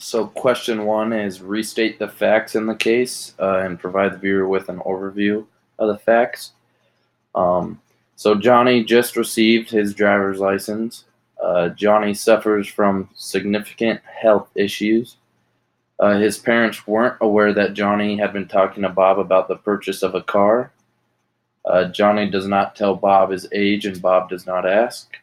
So, question one is restate the facts in the case and provide the viewer with an overview of the facts. Um, so, Johnny just received his driver's license. Johnny suffers from significant health issues. His parents weren't aware that Johnny had been talking to Bob about the purchase of a car. Johnny does not tell Bob his age, and Bob does not ask.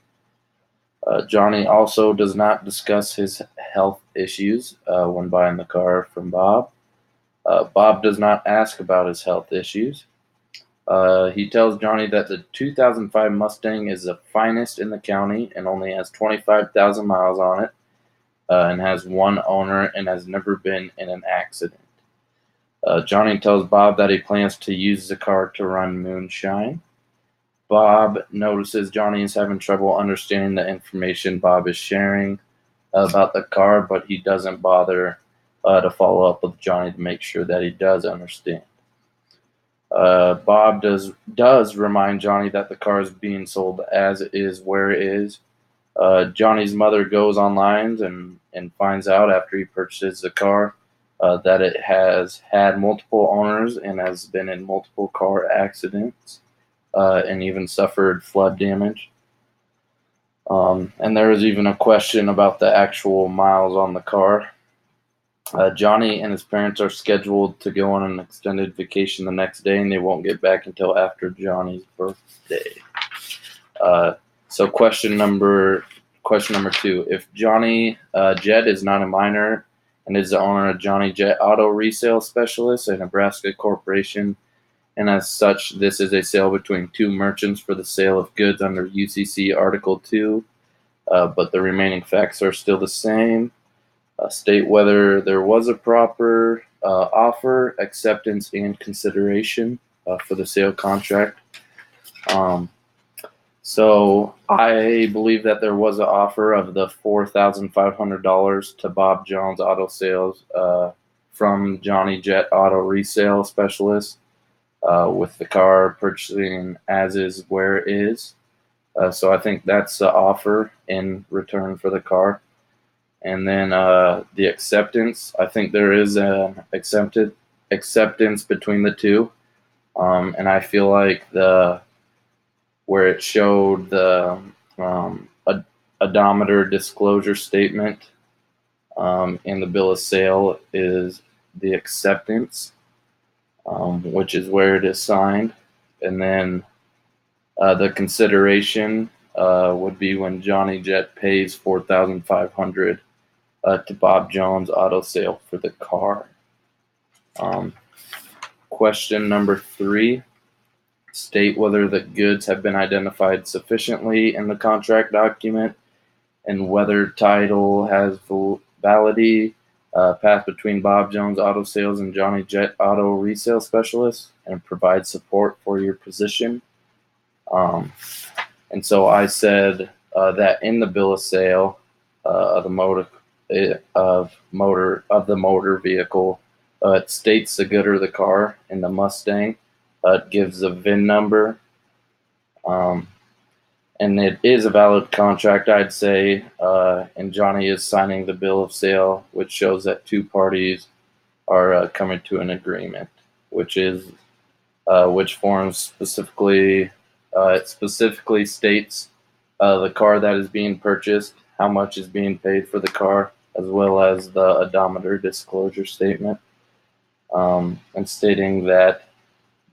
Johnny also does not discuss his health issues when buying the car from Bob. Bob does not ask about his health issues. He tells Johnny that the 2005 Mustang is the finest in the county and only has 25,000 miles on it and has one owner and has never been in an accident. Johnny tells Bob that he plans to use the car to run moonshine. Bob notices Johnny is having trouble understanding the information Bob is sharing about the car, but he doesn't bother to follow up with Johnny to make sure that he does understand. Bob does remind Johnny that the car is being sold as is where it is. Johnny's mother goes online and finds out after he purchases the car that it has had multiple owners and has been in multiple car accidents and even suffered flood damage. And there was even a question about the actual miles on the car. Johnny and his parents are scheduled to go on an extended vacation the next day, and they won't get back until after Johnny's birthday. Uh, so, question number two: if Johnny Jett is not a minor and is the owner of Johnny Jett Auto Resale Specialists, a Nebraska corporation, and as such, this is a sale between two merchants for the sale of goods under UCC Article 2, but the remaining facts are still the same. State whether there was a proper offer, acceptance, and consideration for the sale contract. Um, so I believe that there was an offer of the $4,500 to Bob Jones Auto Sales from Johnny Jett Auto Resale Specialist, with the car purchasing as is where it is. So I think that's the offer in return for the car. And then the acceptance, I think there is an acceptance between the two. And I feel like where it showed the odometer disclosure statement in the bill of sale is the acceptance, which is where it is signed. And then the consideration would be when Johnny Jett pays $4,500 to Bob Jones Auto Sale for the car. Um, question number three: state whether the goods have been identified sufficiently in the contract document and whether title has validity passed between Bob Jones Auto Sales and Johnny Jett Auto Resale Specialists and provide support for your position. And so I said that in the bill of sale of the motor vehicle, it states the good of the car in the Mustang. It gives the VIN number, and it is a valid contract, I'd say. And Johnny is signing the bill of sale, which shows that two parties are coming to an agreement, which forms specifically. It specifically states the car that is being purchased, how much is being paid for the car, as well as the odometer disclosure statement, and stating that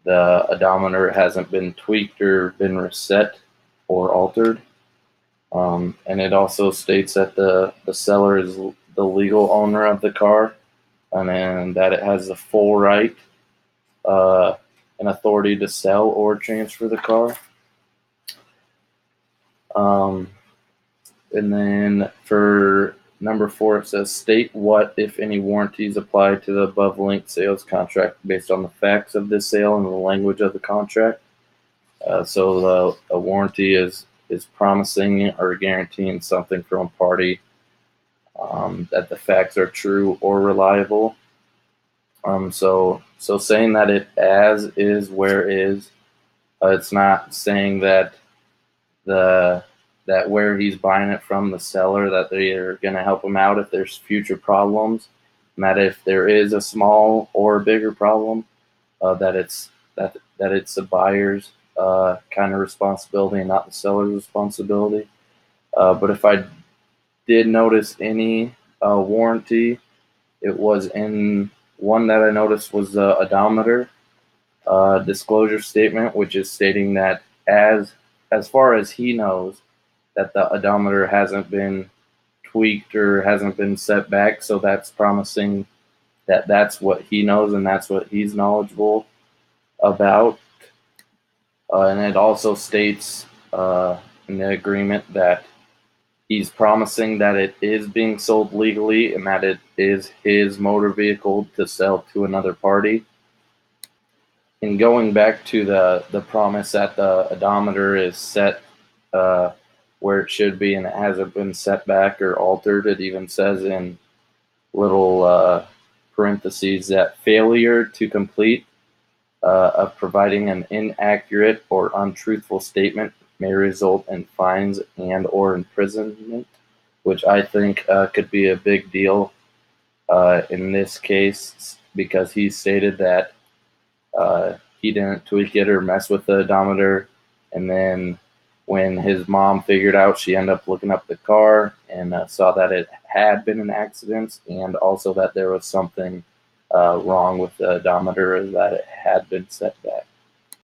the odometer hasn't been tweaked or been reset or altered. And it also states that the seller is the legal owner of the car, and that it has the full right and authority to sell or transfer the car. And then for number four, it says state what, if any, warranties apply to the above linked sales contract based on the facts of this sale and the language of the contract. So a warranty is promising or guaranteeing something from a party that the facts are true or reliable. So saying that it as is where is, it's not saying that the that where he's buying it from, the seller, that they are going to help him out if there's future problems, and that if there is a small or bigger problem, that it's the buyer's kind of responsibility and not the seller's responsibility. But if I did notice any warranty, it was in one that I noticed was the odometer disclosure statement, which is stating that as far as he knows, that the odometer hasn't been tweaked or hasn't been set back. So that's promising that that's what he knows and that's what he's knowledgeable about. And it also states in the agreement that he's promising that it is being sold legally and that it is his motor vehicle to sell to another party. And going back to the promise that the odometer is set where it should be and it hasn't been set back or altered, it even says in little parentheses that failure to complete of providing an inaccurate or untruthful statement may result in fines and or imprisonment, which I think could be a big deal in this case, because he stated that he didn't tweak it or mess with the odometer, and then when his mom figured out, she ended up looking up the car and saw that it had been an accident, and also that there was something wrong with the odometer, that it had been set back.